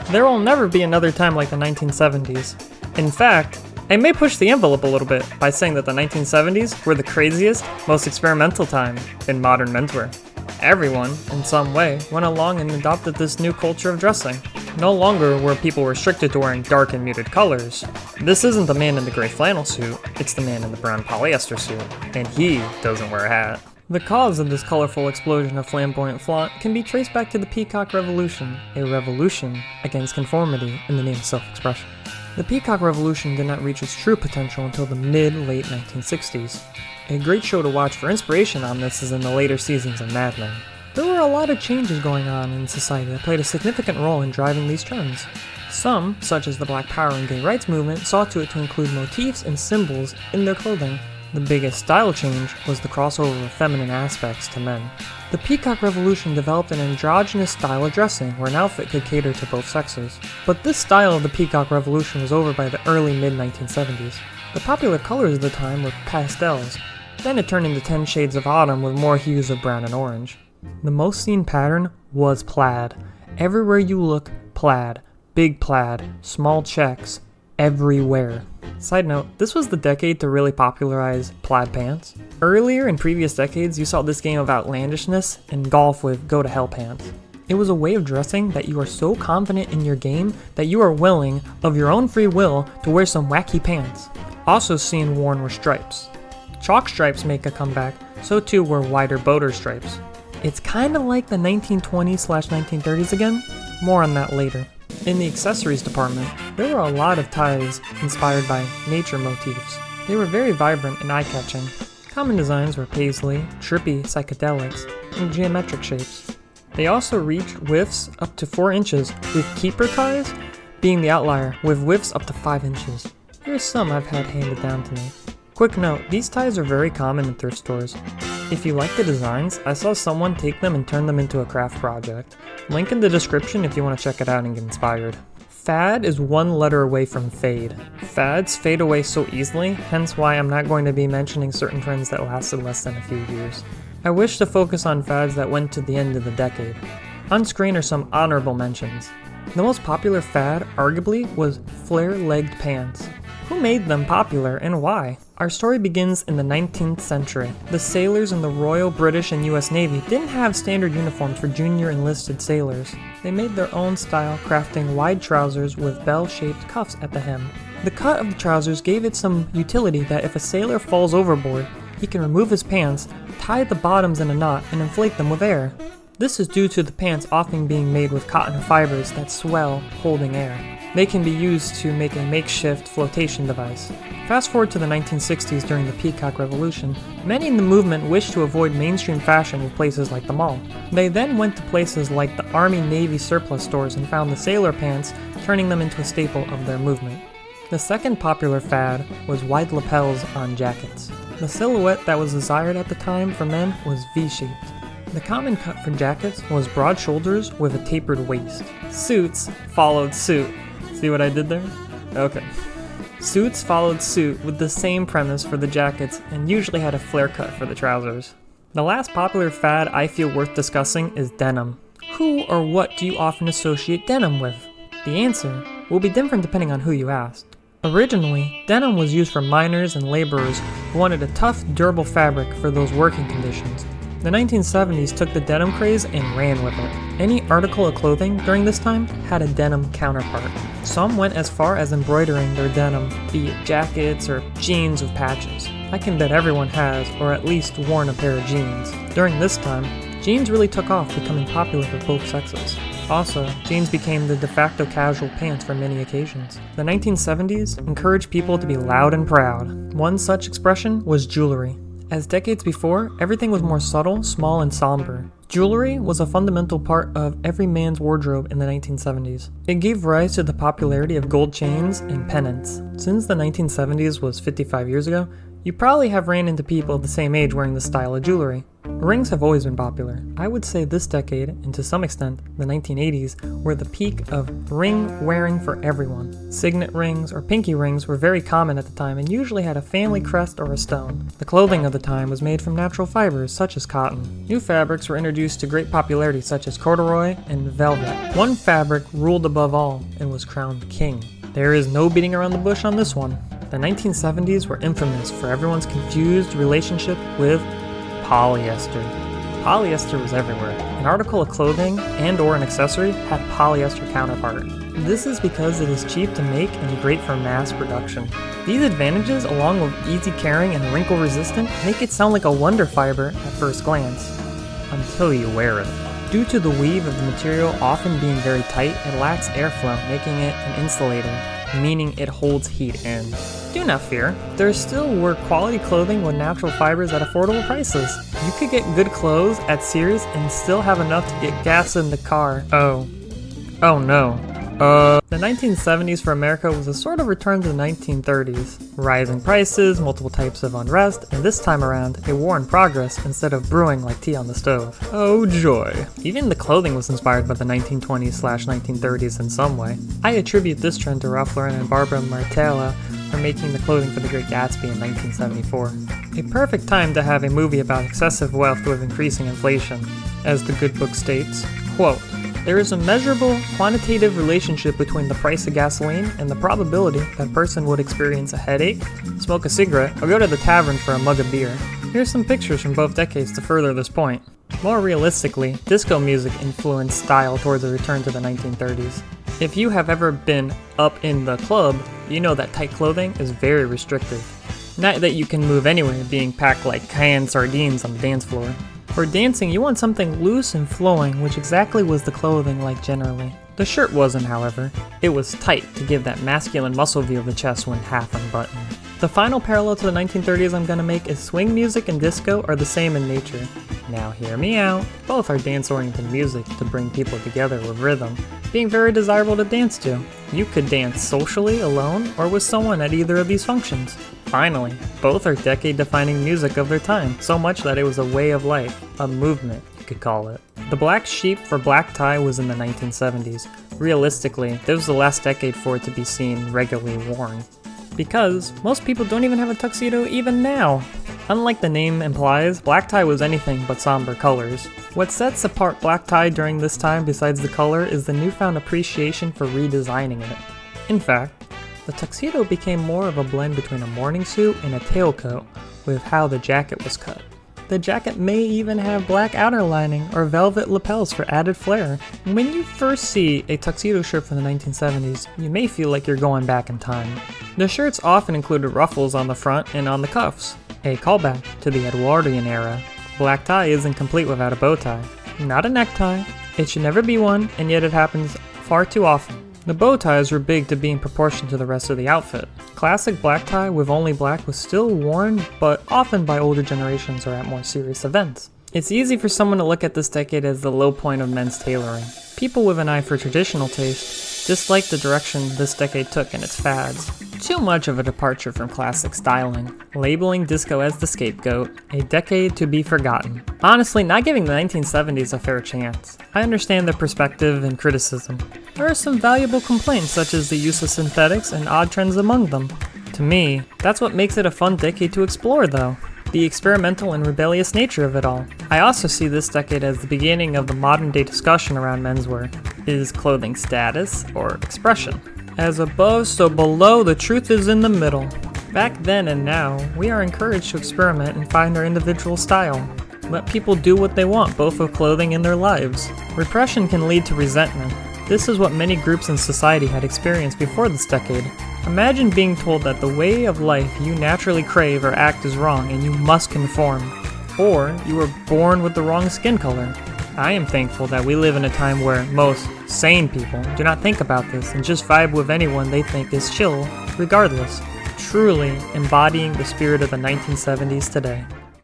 There will never be another time like the 1970s. In fact, I may push the envelope a little bit by saying that the 1970s were the craziest, most experimental time in modern menswear. Everyone, in some way, went along and adopted this new culture of dressing. No longer were people restricted to wearing dark and muted colors. This isn't the man in the gray flannel suit, it's the man in the brown polyester suit, and he doesn't wear a hat. The cause of this colorful explosion of flamboyant flaunt can be traced back to the Peacock Revolution, a revolution against conformity in the name of self-expression. The Peacock Revolution did not reach its true potential until the mid-late 1960s. A great show to watch for inspiration on this is in the later seasons of Mad Men. There were a lot of changes going on in society that played a significant role in driving these trends. Some, such as the Black Power and gay rights movement, saw to it to include motifs and symbols in their clothing. The biggest style change was the crossover of feminine aspects to men. The Peacock Revolution developed an androgynous style of dressing where an outfit could cater to both sexes. But this style of the Peacock Revolution was over by the early mid-1970s. The popular colors of the time were pastels. Then it turned into 10 shades of autumn with more hues of brown and orange. The most seen pattern was plaid. Everywhere you look, plaid. Big plaid, small checks, everywhere. Side note, this was the decade to really popularize plaid pants. Earlier in previous decades, you saw this game of outlandishness and golf with go to hell pants. It was a way of dressing that you are so confident in your game that you are willing, of your own free will, to wear some wacky pants. Also seen worn were stripes. Chalk stripes make a comeback, so too were wider boater stripes. It's kinda like the 1920s/1930s again, more on that later. In the accessories department, there were a lot of ties inspired by nature motifs. They were very vibrant and eye-catching. Common designs were paisley, trippy psychedelics, and geometric shapes. They also reached widths up to 4 inches, with keeper ties being the outlier, with widths up to 5 inches. Here's some I've had handed down to me. Quick note, these ties are very common in thrift stores. If you like the designs, I saw someone take them and turn them into a craft project. Link in the description if you want to check it out and get inspired. Fad is one letter away from fade. Fads fade away so easily, hence why I'm not going to be mentioning certain trends that lasted less than a few years. I wish to focus on fads that went to the end of the decade. On screen are some honorable mentions. The most popular fad, arguably, was flare-legged pants. Who made them popular and why? Our story begins in the 19th century. The sailors in the Royal British and US Navy didn't have standard uniforms for junior enlisted sailors. They made their own style, crafting wide trousers with bell-shaped cuffs at the hem. The cut of the trousers gave it some utility that if a sailor falls overboard, he can remove his pants, tie the bottoms in a knot, and inflate them with air. This is due to the pants often being made with cotton fibers that swell, holding air. They can be used to make a makeshift flotation device. Fast forward to the 1960s during the Peacock Revolution, many in the movement wished to avoid mainstream fashion with places like the mall. They then went to places like the Army-Navy surplus stores and found the sailor pants, turning them into a staple of their movement. The second popular fad was wide lapels on jackets. The silhouette that was desired at the time for men was V-shaped. The common cut for jackets was broad shoulders with a tapered waist. Suits followed suit. See what I did there? Okay. Suits followed suit with the same premise for the jackets and usually had a flare cut for the trousers. The last popular fad I feel worth discussing is denim. Who or what do you often associate denim with? The answer will be different depending on who you ask. Originally, denim was used for miners and laborers who wanted a tough, durable fabric for those working conditions. The 1970s took the denim craze and ran with it. Any article of clothing during this time had a denim counterpart. Some went as far as embroidering their denim, be it jackets or jeans with patches. I can bet everyone has, or at least worn a pair of jeans. During this time, jeans really took off, becoming popular for both sexes. Also, jeans became the de facto casual pants for many occasions. The 1970s encouraged people to be loud and proud. One such expression was jewelry. As decades before, everything was more subtle, small, and somber. Jewelry was a fundamental part of every man's wardrobe in the 1970s. It gave rise to the popularity of gold chains and pendants. Since the 1970s was 55 years ago, you probably have ran into people of the same age wearing this style of jewelry. Rings have always been popular. I would say this decade, and to some extent the 1980s, were the peak of ring wearing for everyone. Signet rings or pinky rings were very common at the time and usually had a family crest or a stone. The clothing of the time was made from natural fibers such as cotton. New fabrics were introduced to great popularity such as corduroy and velvet. One fabric ruled above all and was crowned king. There is no beating around the bush on this one. The 1970s were infamous for everyone's confused relationship with polyester. Polyester was everywhere. An article of clothing and or an accessory had a polyester counterpart. This is because it is cheap to make and great for mass production. These advantages, along with easy carrying and wrinkle resistant, make it sound like a wonder fiber at first glance, until you wear it. Due to the weave of the material often being very tight, it lacks airflow, making it an insulator, meaning it holds heat in. Do not fear, there still were quality clothing with natural fibers at affordable prices. You could get good clothes at Sears and still have enough to get gas in the car. Oh no. The 1970s for America was a sort of return to the 1930s. Rising prices, multiple types of unrest, and this time around, a war in progress instead of brewing like tea on the stove. Oh joy. Even the clothing was inspired by the 1920s/1930s in some way. I attribute this trend to Ralph Lauren and Barbara Martella for making the clothing for The Great Gatsby in 1974. A perfect time to have a movie about excessive wealth with increasing inflation. As the good book states, quote, "There is a measurable, quantitative relationship between the price of gasoline and the probability that a person would experience a headache, smoke a cigarette, or go to the tavern for a mug of beer." Here's some pictures from both decades to further this point. More realistically, disco music influenced style towards a return to the 1930s. If you have ever been up in the club, you know that tight clothing is very restrictive. Not that you can move anywhere, being packed like canned sardines on the dance floor. For dancing, you want something loose and flowing, which exactly was the clothing like generally. The shirt wasn't, however. It was tight to give that masculine muscle view of the chest when half unbuttoned. The final parallel to the 1930s I'm gonna make is swing music and disco are the same in nature. Now hear me out. Both are dance-oriented music to bring people together with rhythm, being very desirable to dance to. You could dance socially, alone, or with someone at either of these functions. Finally, both are decade-defining music of their time, so much that it was a way of life, a movement, you could call it. The black sheep for black tie was in the 1970s. Realistically, this was the last decade for it to be seen regularly worn. Because most people don't even have a tuxedo even now. Unlike the name implies, black tie was anything but somber colors. What sets apart black tie during this time besides the color is the newfound appreciation for redesigning it. In fact, the tuxedo became more of a blend between a morning suit and a tailcoat with how the jacket was cut. The jacket may even have black outer lining or velvet lapels for added flair. When you first see a tuxedo shirt from the 1970s, you may feel like you're going back in time. The shirts often included ruffles on the front and on the cuffs, a callback to the Edwardian era. Black tie isn't complete without a bow tie. Not a necktie, it should never be one, and yet it happens far too often. The bow ties were big to be in proportion to the rest of the outfit. Classic black tie with only black was still worn, but often by older generations or at more serious events. It's easy for someone to look at this decade as the low point of men's tailoring. People with an eye for traditional taste dislike the direction this decade took in its fads. Too much of a departure from classic styling, labeling disco as the scapegoat, a decade to be forgotten. Honestly, not giving the 1970s a fair chance. I understand the perspective and criticism. There are some valuable complaints such as the use of synthetics and odd trends among them. To me, that's what makes it a fun decade to explore though. The experimental and rebellious nature of it all. I also see this decade as the beginning of the modern day discussion around menswear. Is clothing status or expression? As above, so below, the truth is in the middle. Back then and now, we are encouraged to experiment and find our individual style. Let people do what they want, both with clothing and their lives. Repression can lead to resentment. This is what many groups in society had experienced before this decade. Imagine being told that the way of life you naturally crave or act is wrong and you must conform. Or you were born with the wrong skin color. I am thankful that we live in a time where most sane people do not think about this and just vibe with anyone they think is chill, regardless. Truly embodying the spirit of the 1970s today.